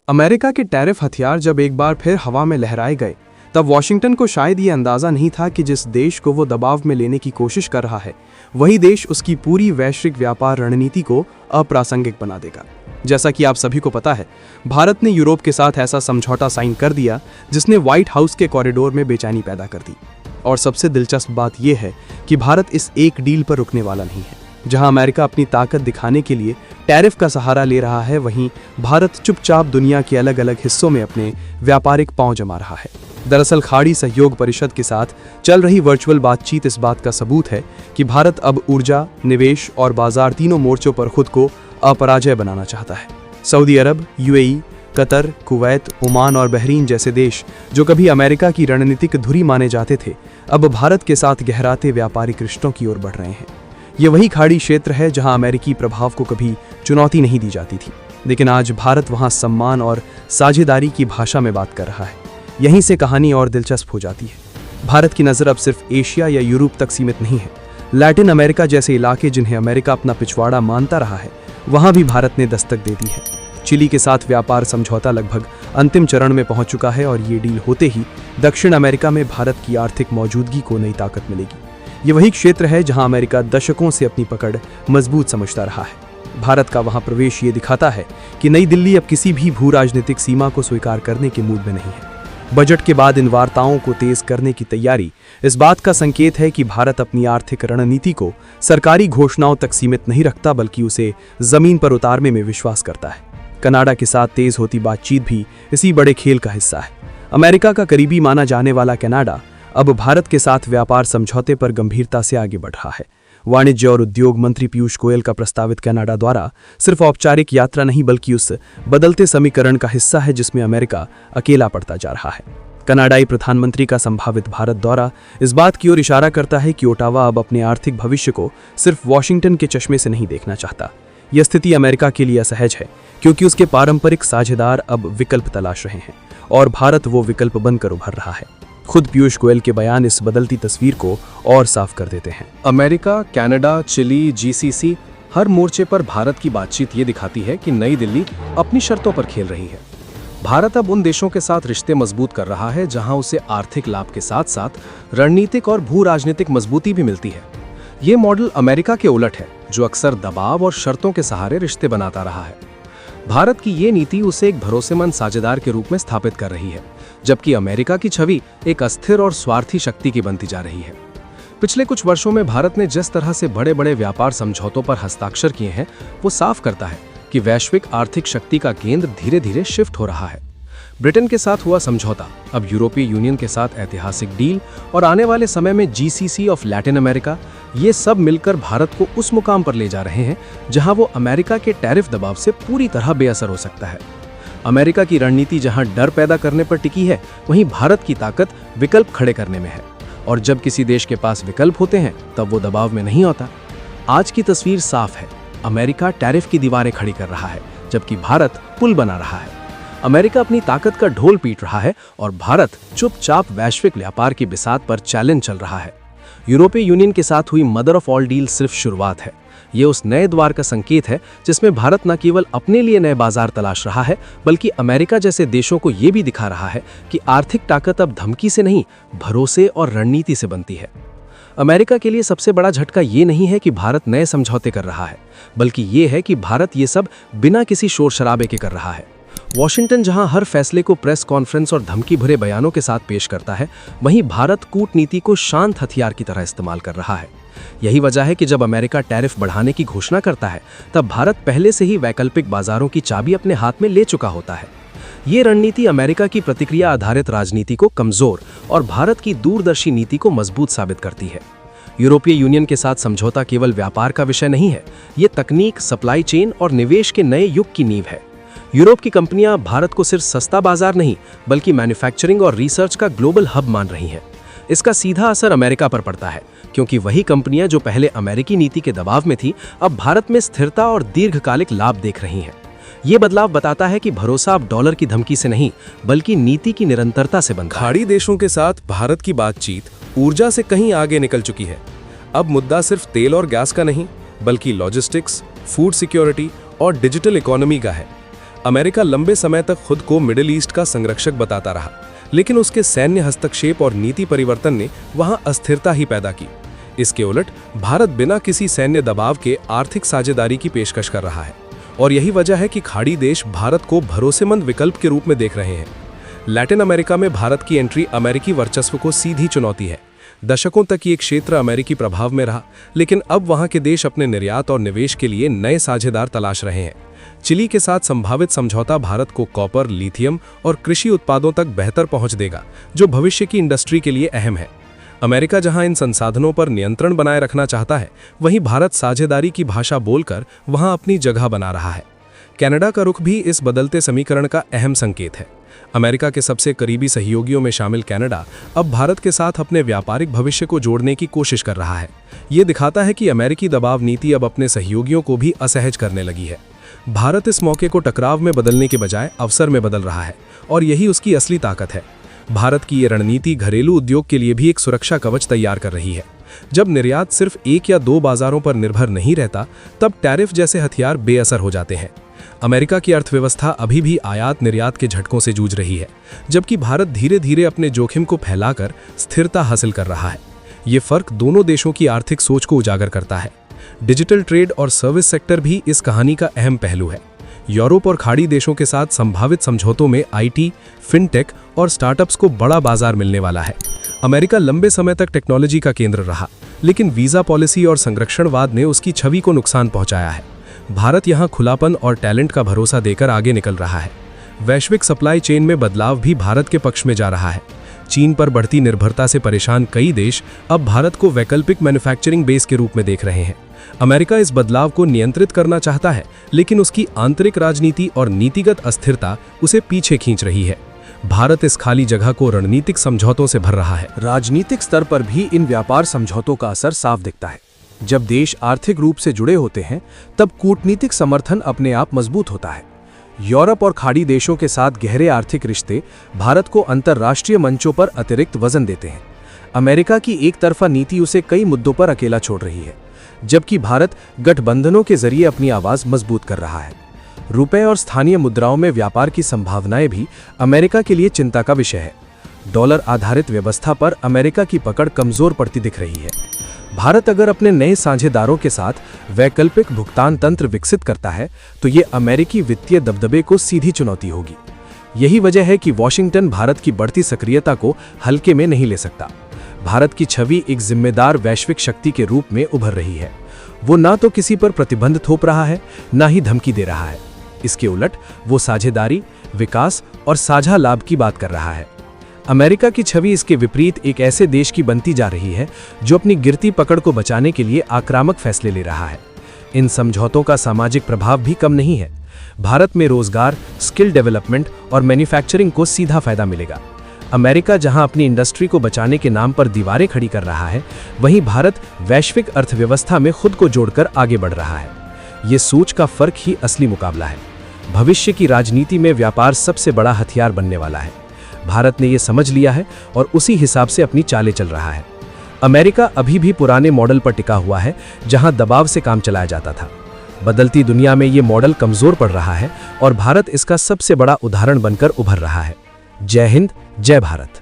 America के tariff हथियार जब एक बार फिर हवा में लहराए गए, तब वॉशिंगटन को शायद ये अंदाज़ा नहीं था कि जिस देश को वो दबाव में लेने की कोशिश कर रहा है, वही देश उसकी पूरी वैश्विक व्यापार रणनीति को अप्रासंगिक बना देगा। जैसा कि आप सभी को पता है, भारत ने यूरोप के साथ ऐसा समझौता साइन कर दिया जिसने व्हाइट हाउस के कॉरिडोर में बेचैनी पैदा कर दी। और सबसे दिलचस्प बात यह है कि भारत इस एक डील पर रुकने वाला नहीं है। जहां अमेरिका अपनी ताकत दिखाने के लिए टैरिफ का सहारा ले रहा है, वहीं भारत चुपचाप दुनिया के अलग अलग हिस्सों में अपने व्यापारिक पांव जमा रहा है। दरअसल खाड़ी सहयोग परिषद के साथ चल रही वर्चुअल बातचीत इस बात का सबूत है कि भारत अब ऊर्जा, निवेश और बाजार तीनों मोर्चों पर खुद को अपराजय बनाना चाहता है। सऊदी अरब, यूएई, कतर, कुवैत, ओमान और बहरीन जैसे देश जो कभी अमेरिका की रणनीतिक धुरी माने जाते थे, अब भारत के साथ गहराते व्यापारिक रिश्तों की ओर बढ़ रहे हैं। ये वही खाड़ी क्षेत्र है जहां अमेरिकी प्रभाव को कभी चुनौती नहीं दी जाती थी, लेकिन आज भारत वहां सम्मान और साझेदारी की भाषा में बात कर रहा है। यहीं से कहानी और दिलचस्प हो जाती है। भारत की नज़र अब सिर्फ एशिया या यूरोप तक सीमित नहीं है। लैटिन अमेरिका जैसे इलाके जिन्हें अमेरिका अपना पिछवाड़ा मानता रहा है, वहां भी भारत ने दस्तक दे दी है। चिली के साथ व्यापार समझौता लगभग अंतिम चरण में पहुंच चुका है और ये डील होते ही दक्षिण अमेरिका में भारत की आर्थिक मौजूदगी को नई ताकत मिलेगी। ये वही क्षेत्र है जहां अमेरिका दशकों से अपनी पकड़ मजबूत समझता रहा है। भारत का वहां प्रवेश ये दिखाता है कि नई दिल्ली अब किसी भी भू राजनीतिक सीमा को स्वीकार करने के मूड में नहीं है। बजट के बाद इन वार्ताओं को तेज करने की तैयारी इस बात का संकेत है कि भारत अपनी आर्थिक रणनीति को सरकारी घोषणाओं तक सीमित नहीं रखता, बल्कि उसे जमीन पर उतारने में विश्वास करता है। कनाडा के साथ तेज होती बातचीत भी इसी बड़े खेल का हिस्सा है। अमेरिका का करीबी माना जाने वाला कनाडा अब भारत के साथ व्यापार समझौते पर गंभीरता से आगे बढ़ रहा है। वाणिज्य और उद्योग मंत्री पीयूष गोयल का प्रस्तावित कनाडा द्वारा सिर्फ औपचारिक यात्रा नहीं, बल्कि उस बदलते समीकरण का हिस्सा है जिसमें अमेरिका अकेला पड़ता जा रहा है। कनाडाई प्रधानमंत्री का संभावित भारत दौरा इस बात की ओर इशारा करता है कि ओटावा अब अपने आर्थिक भविष्य को सिर्फ वॉशिंगटन के चश्मे से नहीं देखना चाहता। यह स्थिति अमेरिका के लिए असहज है, क्योंकि उसके पारंपरिक साझेदार अब विकल्प तलाश रहे हैं और भारत वो विकल्प बनकर उभर रहा है। खुद पीयूष गोयल के बयान इस बदलती तस्वीर को और साफ कर देते हैं। अमेरिका, कनाडा, चिली, जीसीसी हर मोर्चे पर भारत की बातचीत ये दिखाती है कि नई दिल्ली अपनी शर्तों पर खेल रही है। भारत अब उन देशों के साथ रिश्ते मजबूत कर रहा है जहां उसे आर्थिक लाभ के साथ साथ रणनीतिक और भू राजनीतिक मजबूती भी मिलती है। ये मॉडल अमेरिका के उलट है, जो अक्सर दबाव और शर्तों के सहारे रिश्ते बनाता रहा है। भारत की ये नीति उसे एक भरोसेमंद साझेदार के रूप में स्थापित कर रही है, जबकि अमेरिका की छवि एक अस्थिर और स्वार्थी शक्ति की बनती जा रही है। पिछले कुछ वर्षों में भारत ने जिस तरह से बड़े बड़े व्यापार समझौतों पर हस्ताक्षर किए हैं, वो साफ करता है कि वैश्विक आर्थिक शक्ति का केंद्र धीरे धीरे शिफ्ट हो रहा है। ब्रिटेन के साथ हुआ समझौता, अब यूरोपीय यूनियन के साथ ऐतिहासिक डील और आने वाले समय में जीसीसी ऑफ लैटिन अमेरिका, ये सब मिलकर भारत को उस मुकाम पर ले जा रहे हैं जहां वो अमेरिका के टैरिफ दबाव से पूरी तरह बेअसर हो सकता है। अमेरिका की रणनीति जहां डर पैदा करने पर टिकी है, वहीं भारत की ताकत विकल्प खड़े करने में है। और जब किसी देश के पास विकल्प होते हैं, तब वो दबाव में नहीं होता। आज की तस्वीर साफ है। अमेरिका टैरिफ की दीवारें खड़ी कर रहा है, जबकि भारत पुल बना रहा है। अमेरिका अपनी ताकत का ढोल पीट रहा है और भारत चुपचाप वैश्विक व्यापार की बिसात पर चैलेंज चल रहा है। यूरोपीय यूनियन के साथ हुई मदर ऑफ ऑल डील सिर्फ शुरुआत है। ये उस नए द्वार का संकेत है जिसमें भारत न केवल अपने लिए नए बाजार तलाश रहा है, बल्कि अमेरिका जैसे देशों को ये भी दिखा रहा है कि आर्थिक ताकत अब धमकी से नहीं, भरोसे और रणनीति से बनती है। अमेरिका के लिए सबसे बड़ा झटका ये नहीं है कि भारत नए समझौते कर रहा है, बल्कि ये है कि भारत ये सब बिना किसी शोर शराबे के कर रहा है। वॉशिंगटन जहां हर फैसले को प्रेस कॉन्फ्रेंस और धमकी भरे बयानों के साथ पेश करता है, वहीं भारत कूटनीति को शांत हथियार की तरह इस्तेमाल कर रहा है। यही वजह है कि जब अमेरिका टैरिफ बढ़ाने की घोषणा करता है, तब भारत पहले से ही वैकल्पिक बाजारों की चाबी अपने हाथ में ले चुका होता है। ये रणनीति अमेरिका की प्रतिक्रिया आधारित राजनीति को कमजोर और भारत की दूरदर्शी नीति को मजबूत साबित करती है। यूरोपीय यूनियन के साथ समझौता केवल व्यापार का विषय नहीं है, ये तकनीक, सप्लाई चेन और निवेश के नए युग की नींव है। यूरोप की कंपनियां भारत को सिर्फ सस्ता बाजार नहीं, बल्कि मैन्युफैक्चरिंग और रिसर्च का ग्लोबल हब मान रही हैं। इसका सीधा असर अमेरिका पर पड़ता है, क्योंकि वही कंपनियां जो पहले अमेरिकी नीति के दबाव में थी, अब भारत में स्थिरता और दीर्घकालिक लाभ देख रही हैं। ये बदलाव बताता है कि भरोसा अब डॉलर की धमकी से नहीं, बल्कि नीति की निरंतरता से बनता है। खाड़ी देशों के साथ भारत की बातचीत ऊर्जा से कहीं आगे निकल चुकी है। अब मुद्दा सिर्फ तेल और गैस का नहीं, बल्कि लॉजिस्टिक्स, फूड सिक्योरिटी और डिजिटल इकोनॉमी का है। अमेरिका लंबे समय तक खुद को मिडिल ईस्ट का संरक्षक बताता रहा, लेकिन उसके सैन्य हस्तक्षेप और नीति परिवर्तन ने वहां अस्थिरता ही पैदा की। इसके उलट भारत बिना किसी सैन्य दबाव के आर्थिक साझेदारी की पेशकश कर रहा है, और यही वजह है कि खाड़ी देश भारत को भरोसेमंद विकल्प के रूप में देख रहे हैं। लैटिन अमेरिका में भारत की एंट्री अमेरिकी वर्चस्व को सीधी चुनौती है। दशकों तक ये क्षेत्र अमेरिकी प्रभाव में रहा, लेकिन अब वहां के देश अपने निर्यात और निवेश के लिए नए साझेदार तलाश रहे हैं। चिली के साथ संभावित समझौता भारत को कॉपर, लिथियम और कृषि उत्पादों तक बेहतर पहुंच देगा, जो भविष्य की इंडस्ट्री के लिए अहम है। अमेरिका जहां इन संसाधनों पर नियंत्रण बनाए रखना चाहता है, वहीं भारत साझेदारी की भाषा बोलकर वहां अपनी जगह बना रहा है। कनाडा का रुख भी इस बदलते समीकरण का अहम संकेत है। अमेरिका के सबसे करीबी सहयोगियों में शामिल कनाडा अब भारत के साथ अपने व्यापारिक भविष्य को जोड़ने की कोशिश कर रहा है। ये दिखाता है कि अमेरिकी दबाव नीति अब अपने सहयोगियों को भी असहज करने लगी है। भारत इस मौके को टकराव में बदलने के बजाय अवसर में बदल रहा है, और यही उसकी असली ताकत है। भारत की ये रणनीति घरेलू उद्योग के लिए भी एक सुरक्षा कवच तैयार कर रही है। जब निर्यात सिर्फ 1 या 2 बाजारों पर निर्भर नहीं रहता, तब टैरिफ जैसे हथियार बेअसर हो जाते हैं। अमेरिका की अर्थव्यवस्था अभी भी आयात निर्यात के झटकों से जूझ रही है, जबकि भारत धीरे धीरे अपने जोखिम को फैलाकर स्थिरता हासिल कर रहा है। ये फर्क दोनों देशों की आर्थिक सोच को उजागर करता है। डिजिटल ट्रेड और सर्विस सेक्टर भी इस कहानी का अहम पहलू है। यूरोप और खाड़ी देशों के साथ संभावित समझौतों में आईटी, फिनटेक और स्टार्टअप्स को बड़ा बाजार मिलने वाला है। अमेरिका लंबे समय तक टेक्नोलॉजी का केंद्र रहा, लेकिन वीजा पॉलिसी और संरक्षणवाद ने उसकी छवि को नुकसान पहुंचाया है। भारत यहां खुलापन और टैलेंट का भरोसा देकर आगे निकल रहा है। वैश्विक सप्लाई चेन में बदलाव भी भारत के पक्ष में जा रहा है। चीन पर बढ़ती निर्भरता से परेशान कई देश अब भारत को वैकल्पिक मैन्युफैक्चरिंग बेस के रूप में देख रहे हैं। अमेरिका इस बदलाव को नियंत्रित करना चाहता है, लेकिन उसकी आंतरिक राजनीति और नीतिगत अस्थिरता उसे पीछे खींच रही है। भारत इस खाली जगह को रणनीतिक समझौतों से भर रहा है। राजनीतिक स्तर पर भी इन व्यापार समझौतों का असर साफ दिखता है। जब देश आर्थिक रूप से जुड़े होते हैं, तब कूटनीतिक समर्थन अपने आप मजबूत होता है। यूरोप और खाड़ी देशों के साथ गहरे आर्थिक रिश्ते भारत को अंतर्राष्ट्रीय मंचों पर अतिरिक्त वजन देते हैं। अमेरिका की एक तरफा नीति उसे कई मुद्दों पर अकेला छोड़ रही है, जबकि भारत गठबंधनों के जरिए अपनी आवाज मजबूत कर रहा है। रुपए और स्थानीय मुद्राओं में व्यापार की संभावनाएं भी अमेरिका के लिए चिंता का विषय है। डॉलर आधारित व्यवस्था पर अमेरिका की पकड़ कमजोर पड़ती दिख रही है। भारत अगर अपने नए साझेदारों के साथ वैकल्पिक भुगतान तंत्र विकसित करता है, तो ये अमेरिकी वित्तीय दबदबे को सीधी चुनौती होगी। यही वजह है कि वॉशिंगटन भारत की बढ़ती सक्रियता को हल्के में नहीं ले सकता। भारत की छवि एक जिम्मेदार वैश्विक शक्ति के रूप में उभर रही है। वो ना तो किसी पर प्रतिबंध थोप रहा है, ना ही धमकी दे रहा है। इसके उलट वो साझेदारी, विकास और साझा लाभ की बात कर रहा है। अमेरिका की छवि इसके विपरीत एक ऐसे देश की बनती जा रही है जो अपनी गिरती पकड़ को बचाने के लिए आक्रामक फैसले ले रहा है। इन समझौतों का सामाजिक प्रभाव भी कम नहीं है। भारत में रोजगार, स्किल डेवलपमेंट और मैन्युफैक्चरिंग को सीधा फायदा मिलेगा। अमेरिका जहां अपनी इंडस्ट्री को बचाने के नाम पर दीवारें खड़ी कर रहा है, वहीं भारत वैश्विक अर्थव्यवस्था में खुद को जोड़कर आगे बढ़ रहा है। ये सोच का फर्क ही असली मुकाबला है। भविष्य की राजनीति में व्यापार सबसे बड़ा हथियार बनने वाला है। भारत ने ये समझ लिया है और उसी हिसाब से अपनी चालें चल रहा है। अमेरिका अभी भी पुराने मॉडल पर टिका हुआ है, जहां दबाव से काम चलाया जाता था। बदलती दुनिया में ये मॉडल कमजोर पड़ रहा है और भारत इसका सबसे बड़ा उदाहरण बनकर उभर रहा है। जय हिंद, जय भारत।